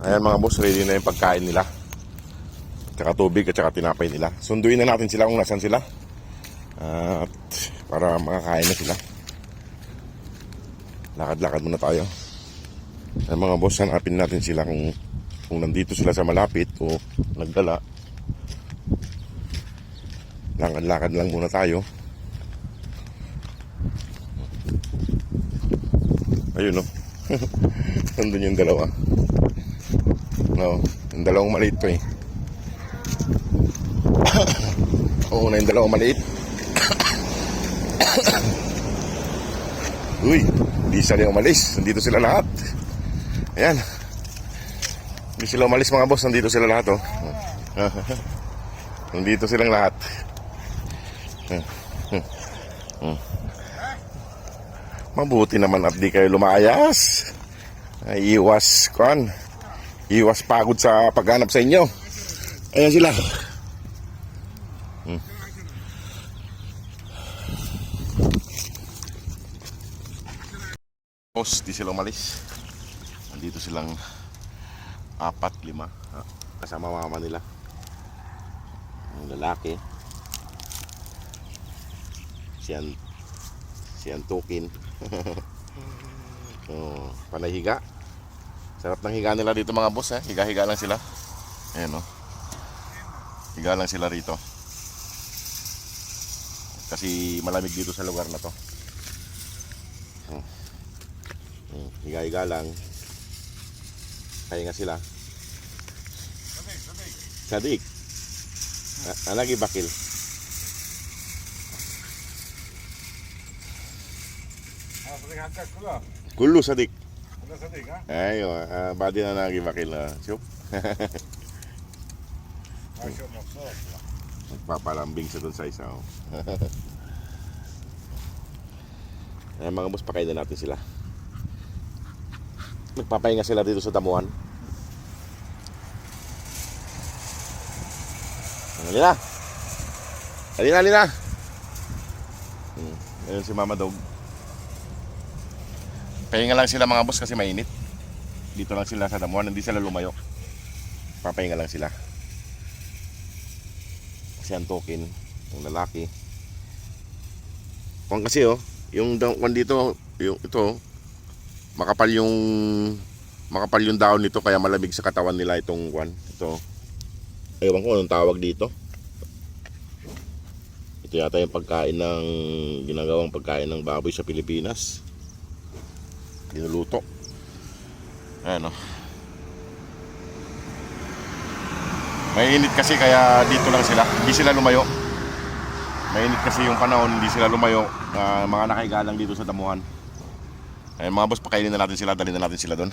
Ayan mga boss, ready na yung pagkain nila. Tsaka tubig at tsaka tinapay nila. Sunduin na natin sila kung nasan sila. At para makakain na sila. Lakad-lakad muna tayo. Ayan mga boss, hanapin natin sila kung nandito sila sa malapit o nagdala. Lakad-lakad lang muna tayo. Ayun, no? Nandun yung dalawa. No, yung dalawang maliit pa eh. Oo na yung dalawang maliit. Uy, hindi sila umalis. Nandito sila lahat. Ayan. Hindi sila umalis mga boss. Nandito sila lahat, oh. Nandito silang lahat. Mabuti naman at di kayo lumayas. Ay, iwas pagod sa paghanap sa inyo. Ayan sila. Boss, di sila umalis. Nandito silang 4, 5 kasama mama nila. Ang lalaki si Antukin. Oh, panahiga. Sarap ng higa nila dito mga boss, eh. Higa-higa lang sila. Ayan, oh. Higa lang sila rito. Kasi malamig dito sa lugar na to. Higa-higa lang. Kaya nga sila. Sadik. Lagi bakil. Kulo sadik. Ayo, badi na lagi bakil na. Siop. Magpapalambing sa dun sa isa. Oh. Ayan mga boss, pakain na natin sila. Nagpapahinga sila dito sa damuhan. Halina. Halina. Ayun si Mama Dog. Pahinga lang sila mga boss kasi mainit. Dito lang sila sa damuhan, hindi sila lumayo. Papahinga lang sila. Si Antukin, yung lalaki. Kung kasi oh, yung dito, yung ito, makapal yung dahon nito kaya malamig sa katawan nila itong kwan. Ito. Ewan ko anong tawag dito. Ito yata yung ginagawang pagkain ng baboy sa Pilipinas. Dinuluto. Ayan, oh. Mainit kasi kaya dito lang sila. Hindi sila lumayo. Mainit kasi yung panahon, hindi sila lumayo. Mga nakahiga lang dito sa damuhan. Ayan mga boss, pakainin na natin sila, dalhin na natin sila doon.